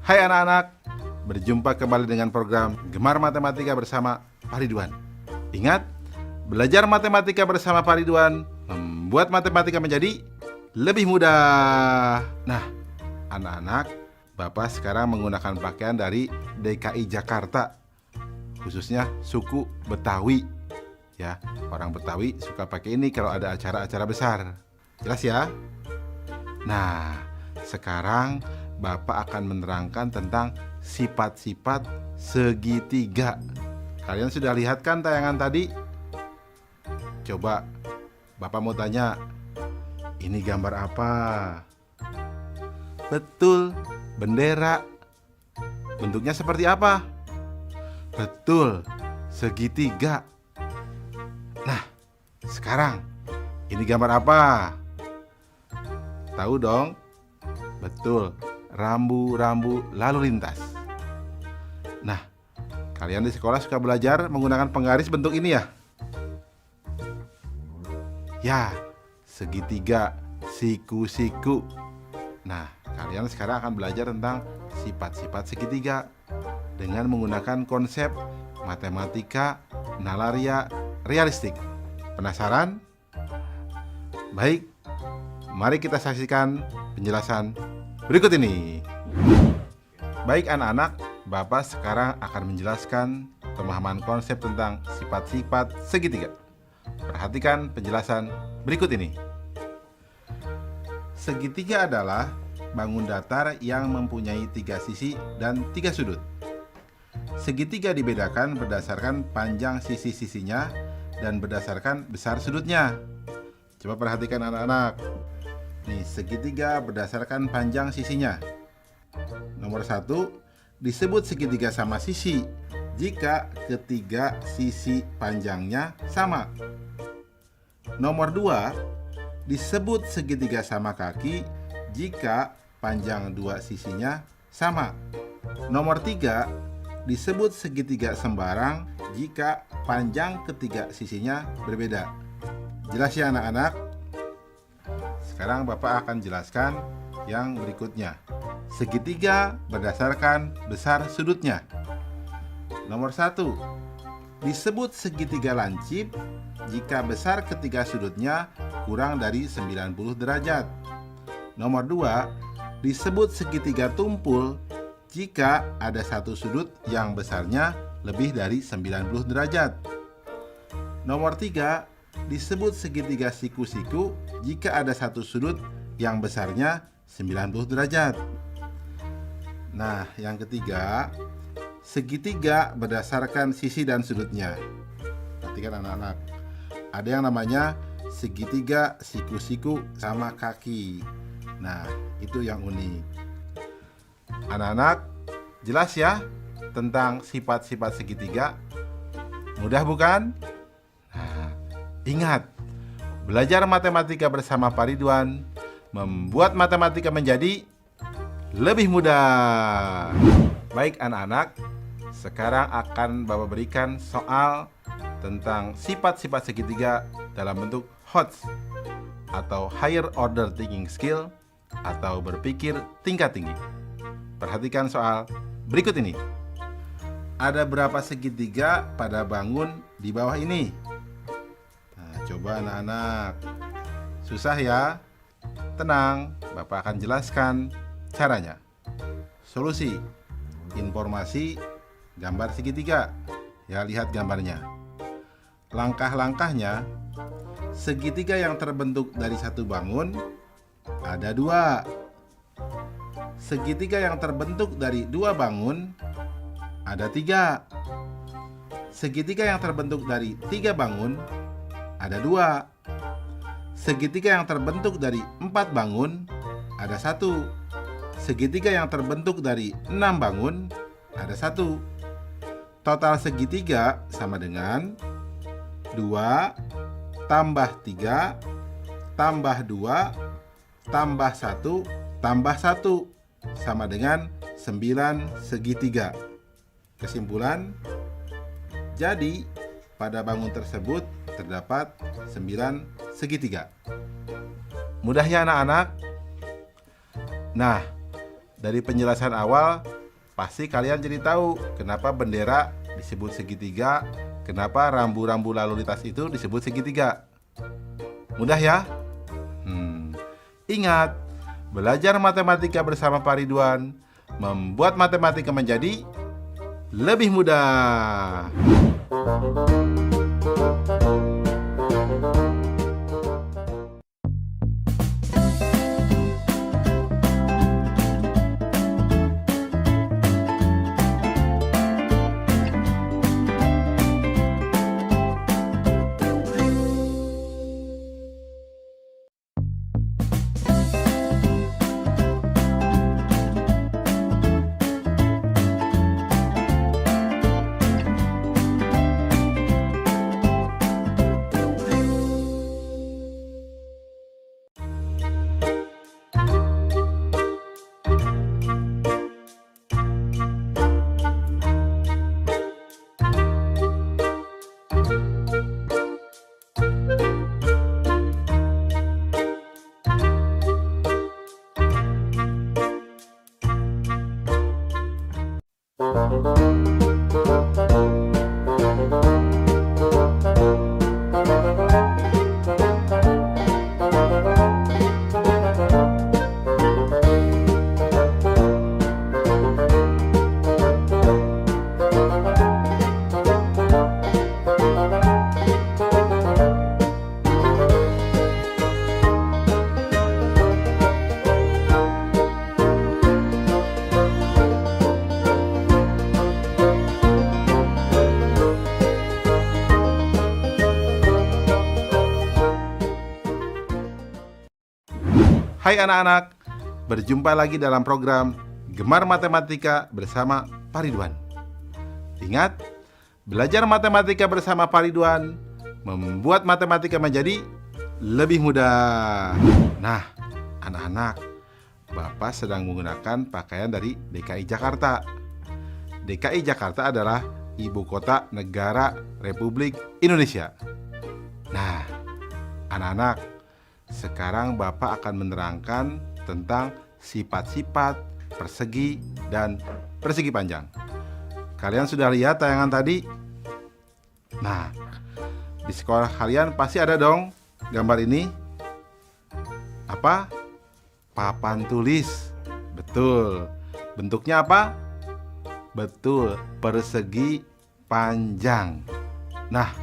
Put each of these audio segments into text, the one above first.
Hai anak-anak, berjumpa kembali dengan program Gemar Matematika bersama Pak Ridwan. Ingat, belajar matematika bersama Pak Ridwan membuat matematika menjadi lebih mudah. Nah, anak-anak, Bapak sekarang menggunakan pakaian dari DKI Jakarta, khususnya suku Betawi. Ya, orang Betawi suka pakai ini kalau ada acara-acara besar. Jelas ya? Nah, sekarang Bapak akan menerangkan tentang sifat-sifat segitiga. Kalian sudah lihat kan tayangan tadi? Coba Bapak mau tanya, ini gambar apa? Betul, bendera. Bentuknya seperti apa? Betul, segitiga. Nah, sekarang ini gambar apa? Tahu dong? Betul, rambu-rambu lalu lintas. Nah, kalian di sekolah suka belajar menggunakan penggaris bentuk ini ya? Ya, segitiga, siku-siku. Nah, kalian sekarang akan belajar tentang sifat-sifat segitiga dengan menggunakan konsep matematika nalaria realistik. Penasaran? Baik, mari kita saksikan penjelasan berikut ini. Baik anak-anak, Bapak sekarang akan menjelaskan pemahaman konsep tentang sifat-sifat segitiga. Perhatikan penjelasan berikut ini. Segitiga adalah bangun datar yang mempunyai 3 sisi dan 3 sudut. Segitiga dibedakan berdasarkan panjang sisi-sisinya dan berdasarkan besar sudutnya. Coba perhatikan anak-anak. Nih, segitiga berdasarkan panjang sisinya. Nomor 1, disebut segitiga sama sisi jika ketiga sisi panjangnya sama. Nomor 2, disebut segitiga sama kaki jika panjang 2 sisinya sama. Nomor 3, disebut segitiga sembarang jika panjang ketiga sisinya berbeda. Jelas ya anak-anak? Sekarang Bapak akan jelaskan yang berikutnya. Segitiga berdasarkan besar sudutnya. Nomor 1, disebut segitiga lancip jika besar ketiga sudutnya kurang dari 90 derajat. Nomor 2, disebut segitiga tumpul jika ada satu sudut yang besarnya lebih dari 90 derajat. Nomor 3, disebut segitiga siku-siku jika ada satu sudut yang besarnya 90 derajat. Nah, yang ketiga, segitiga berdasarkan sisi dan sudutnya. Perhatikan anak-anak. Ada yang namanya segitiga siku-siku sama kaki. Nah, itu yang unik. Anak-anak, jelas ya tentang sifat-sifat segitiga? Mudah bukan? Nah, ingat, belajar matematika bersama Pak Ridwan membuat matematika menjadi lebih mudah. Baik anak-anak, sekarang akan Bapak berikan soal tentang sifat-sifat segitiga dalam bentuk HOTS atau Higher Order Thinking Skill atau berpikir tingkat tinggi. Perhatikan soal berikut ini. Ada berapa segitiga pada bangun di bawah ini? Nah, coba anak-anak. Susah ya? Tenang, Bapak akan jelaskan caranya. Solusi, informasi, gambar segitiga. Ya, lihat gambarnya. Langkah-langkahnya, segitiga yang terbentuk dari satu bangun ada 2. Segitiga yang terbentuk dari 2 bangun ada 3. Segitiga yang terbentuk dari 3 bangun ada 2. Segitiga yang terbentuk dari 4 bangun ada 1. Segitiga yang terbentuk dari 6 bangun ada 1. Total segitiga sama dengan 2 tambah 3 tambah 2 tambah 1 tambah 1 sama dengan 9 segitiga. Kesimpulan, jadi pada bangun tersebut terdapat 9 segitiga. Mudah ya anak-anak? Nah, dari penjelasan awal pasti kalian jadi tahu kenapa bendera disebut segitiga, kenapa rambu-rambu lalu lintas itu disebut segitiga. Mudah ya? Ingat, belajar matematika bersama Pak Ridwan membuat matematika menjadi lebih mudah. Hai anak-anak, berjumpa lagi dalam program Gemar Matematika bersama Pak Ridwan. Ingat, belajar matematika bersama Pak Ridwan membuat matematika menjadi lebih mudah. Nah, anak-anak, Bapak sedang menggunakan pakaian dari DKI Jakarta. DKI Jakarta adalah ibu kota negara Republik Indonesia. Nah, anak-anak, sekarang Bapak akan menerangkan tentang sifat-sifat persegi dan persegi panjang. Kalian sudah lihat tayangan tadi? Nah, di sekolah kalian pasti ada dong gambar ini. Apa? Papan tulis. Betul. Bentuknya apa? Betul, persegi panjang. Nah,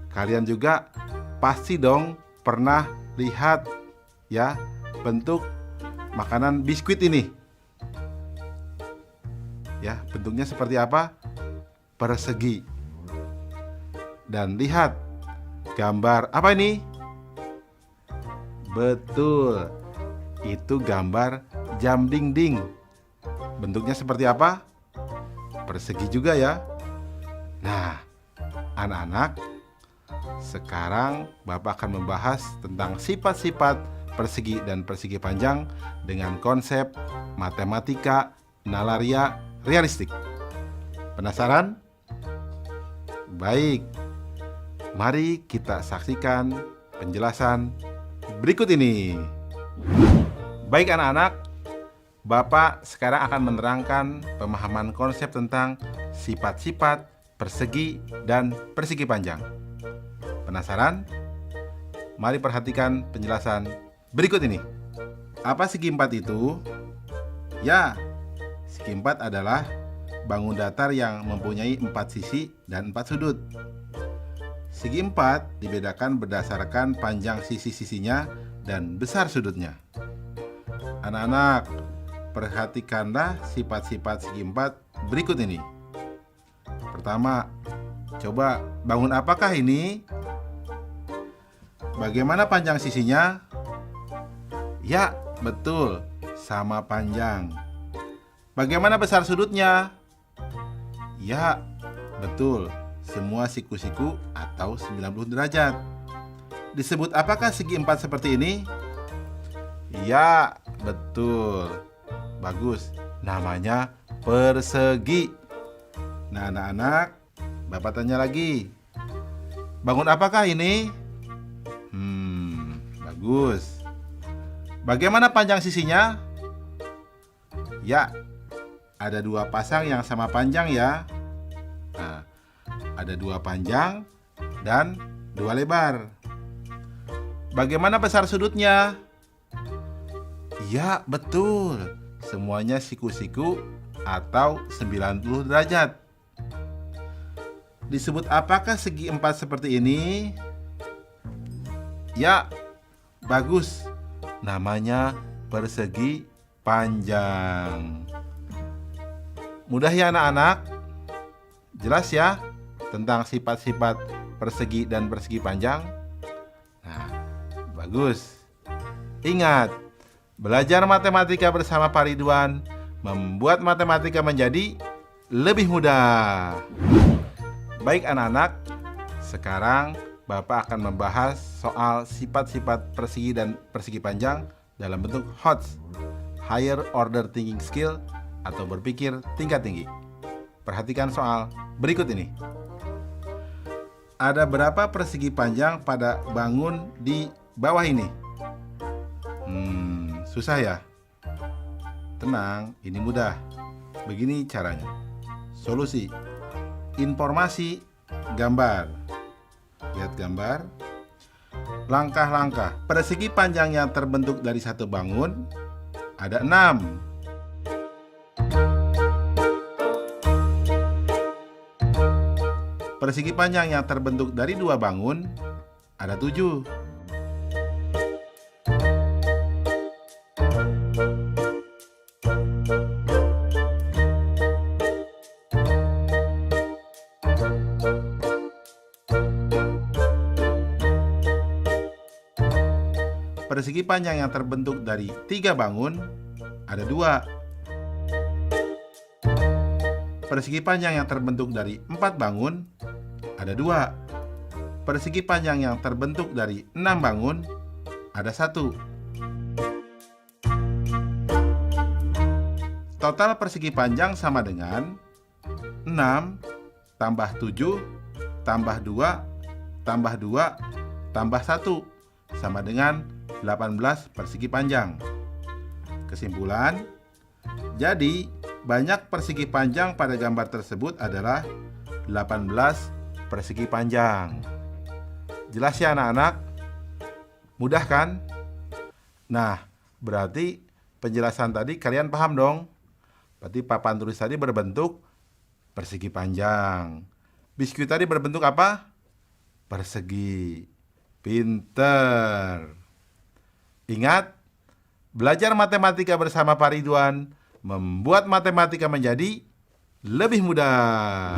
kalian juga pasti dong pernah lihat ya bentuk makanan biskuit ini. Ya, bentuknya seperti apa? Persegi. Dan lihat gambar apa ini? Betul. Itu gambar jam dinding. Bentuknya seperti apa? Persegi juga ya. Nah, anak-anak, sekarang Bapak akan membahas tentang sifat-sifat persegi dan persegi panjang dengan konsep matematika nalaria realistik. Penasaran? Baik, mari kita saksikan penjelasan berikut ini. Baik anak-anak, Bapak sekarang akan menerangkan pemahaman konsep tentang sifat-sifat persegi dan persegi panjang. Penasaran? Mari perhatikan penjelasan berikut ini. Apa segi empat itu? Ya, segi empat adalah bangun datar yang mempunyai 4 sisi dan 4 sudut. Segi empat dibedakan berdasarkan panjang sisi-sisinya dan besar sudutnya. Anak-anak, perhatikanlah sifat-sifat segi empat berikut ini. Pertama, coba bangun apakah ini? Bagaimana panjang sisinya? Ya, betul, sama panjang. Bagaimana besar sudutnya? Ya, betul, semua siku-siku atau 90 derajat. Disebut apakah segi empat seperti ini? Ya, betul. Bagus, namanya persegi. Nah, anak-anak, Bapak tanya lagi. Bangun apakah ini? Bagus. Bagaimana panjang sisinya? Ya, ada dua pasang yang sama panjang ya. Nah, ada dua panjang dan dua lebar. Bagaimana besar sudutnya? Ya, betul. Semuanya siku-siku atau 90 derajat. Disebut apakah segi empat seperti ini? Ya, bagus. Namanya persegi panjang. Mudah ya anak-anak? Jelas ya tentang sifat-sifat persegi dan persegi panjang? Nah, bagus. Ingat, belajar matematika bersama Pak Ridwan membuat matematika menjadi lebih mudah. Baik anak-anak, sekarang Bapak akan membahas soal sifat-sifat persegi dan persegi panjang dalam bentuk HOTS, Higher Order Thinking Skill, atau berpikir tingkat tinggi. Perhatikan soal berikut ini. Ada berapa persegi panjang pada bangun di bawah ini? Susah ya? Tenang, ini mudah. Begini caranya. Solusi. Informasi, gambar. Lihat gambar. Langkah-langkah. Persegi panjang yang terbentuk dari satu bangun ada 6. Persegi panjang yang terbentuk dari 2 bangun ada 7. Persegi panjang yang terbentuk dari 3 bangun ada 2. Persegi panjang yang terbentuk dari 4 bangun ada 2. Persegi panjang yang terbentuk dari 6 bangun ada 1. Total persegi panjang sama dengan 6 tambah 7 tambah 2 tambah 2 tambah 1 sama dengan 18 persegi panjang. Kesimpulan, jadi banyak persegi panjang pada gambar tersebut adalah 18 persegi panjang. Jelas ya anak-anak? Mudah kan? Nah, berarti penjelasan tadi kalian paham dong? Berarti papan tulis tadi berbentuk persegi panjang. Biskuit tadi berbentuk apa? Persegi. Pinter. Ingat, belajar matematika bersama Pak Ridwan membuat matematika menjadi lebih mudah.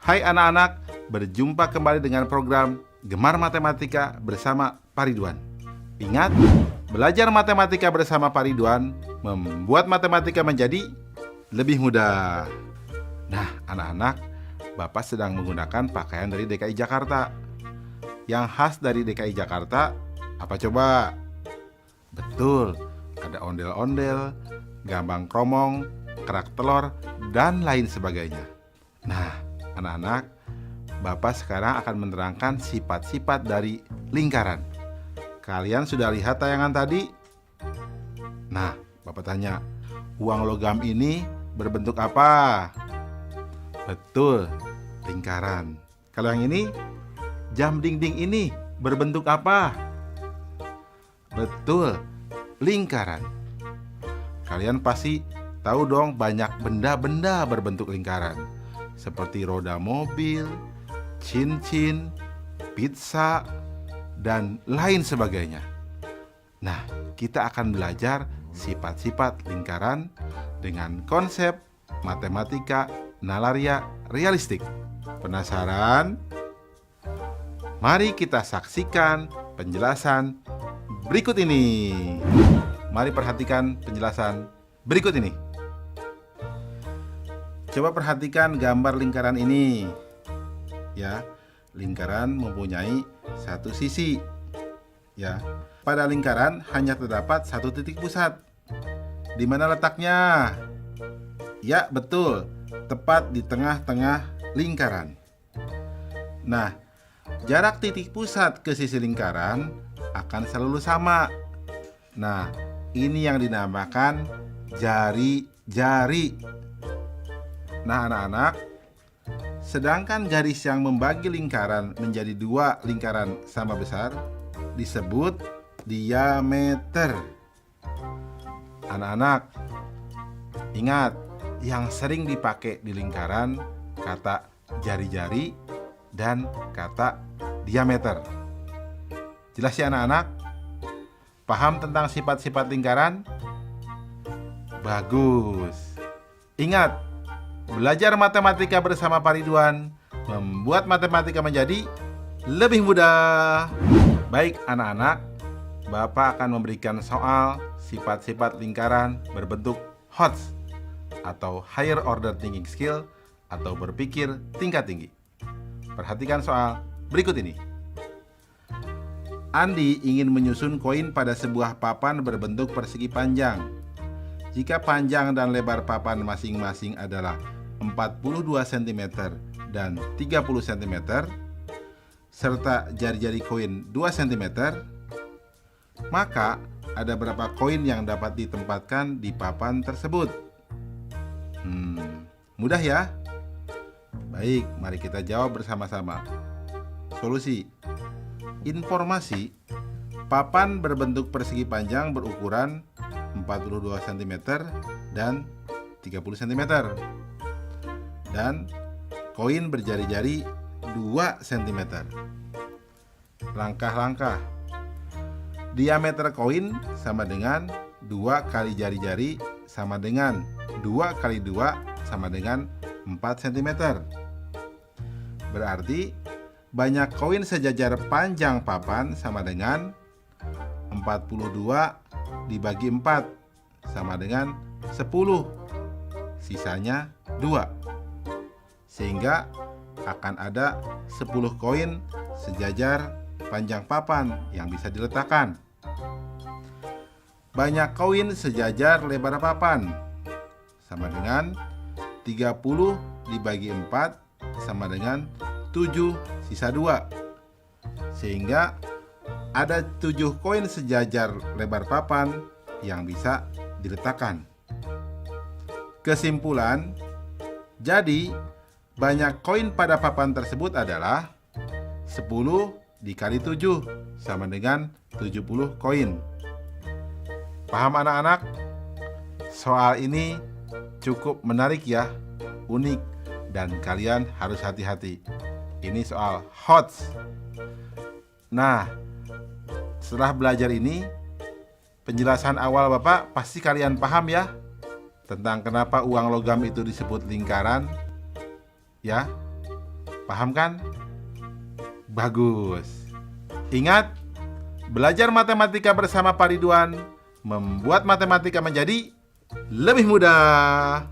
Hai anak-anak, berjumpa kembali dengan program Gemar Matematika bersama Pak Ridwan. Ingat, belajar matematika bersama Pak Ridwan membuat matematika menjadi lebih mudah. Nah, anak-anak, Bapak sedang menggunakan pakaian dari DKI Jakarta. Yang khas dari DKI Jakarta, apa coba? Betul, ada ondel-ondel, gambang kromong, kerak telur, dan lain sebagainya. Nah, anak-anak, Bapak sekarang akan menerangkan sifat-sifat dari lingkaran. Kalian sudah lihat tayangan tadi? Nah, Bapak tanya, uang logam ini berbentuk apa? Betul, lingkaran. Kalau yang ini, jam dinding ini berbentuk apa? Betul, lingkaran. Kalian pasti tahu dong banyak benda-benda berbentuk lingkaran, seperti roda mobil, cincin, pizza, dan lain sebagainya. Nah, kita akan belajar sifat-sifat lingkaran dengan konsep matematika nalaria realistik. Penasaran? Mari kita saksikan penjelasan berikut ini. Mari perhatikan penjelasan berikut ini. Coba perhatikan gambar lingkaran ini. Ya, lingkaran mempunyai satu sisi. Ya, pada lingkaran hanya terdapat satu titik pusat. Di mana letaknya? Ya, betul, tepat di tengah-tengah lingkaran. Nah, jarak titik pusat ke sisi lingkaran akan selalu sama. Nah, ini yang dinamakan jari-jari. Nah, anak-anak, sedangkan garis yang membagi lingkaran menjadi dua lingkaran sama besar disebut diameter. Anak-anak, ingat, yang sering dipakai di lingkaran kata jari-jari dan kata diameter. Jelas ya anak-anak? Paham tentang sifat-sifat lingkaran? Bagus. Ingat, belajar matematika bersama Pak Ridwan membuat matematika menjadi lebih mudah. Baik anak-anak, Bapak akan memberikan soal sifat-sifat lingkaran berbentuk HOTS atau Higher Order Thinking Skill atau berpikir tingkat tinggi. Perhatikan soal berikut ini. Andi ingin menyusun koin pada sebuah papan berbentuk persegi panjang. Jika panjang dan lebar papan masing-masing adalah 42 cm dan 30 cm, serta jari-jari koin 2 cm, maka ada berapa koin yang dapat ditempatkan di papan tersebut? Mudah ya? Baik, mari kita jawab bersama-sama. Solusi. Informasi, papan berbentuk persegi panjang berukuran 42 cm dan 30 cm. Dan koin berjari-jari 2 cm. Langkah-langkah. Diameter koin sama dengan 2 kali jari-jari sama dengan 2 kali 2 sama dengan 4 cm. Berarti banyak koin sejajar panjang papan sama dengan 42 dibagi 4 sama dengan 10. Sisanya 2. Sehingga akan ada 10 koin sejajar panjang papan yang bisa diletakkan. Banyak koin sejajar lebar papan sama dengan 30 dibagi 4 sama dengan 7 sisa 2. Sehingga ada 7 koin sejajar lebar papan yang bisa diletakkan. Kesimpulan, jadi banyak koin pada papan tersebut adalah 10 dikali 7 sama dengan 70 koin. Paham anak-anak? Soal ini cukup menarik ya, unik, dan kalian harus hati-hati. Ini soal HOTS. Nah, setelah belajar ini, penjelasan awal Bapak pasti kalian paham ya, tentang kenapa uang logam itu disebut lingkaran. Ya, Paham kan? Bagus. Ingat, belajar matematika bersama Pak Ridwan membuat matematika menjadi lebih mudah.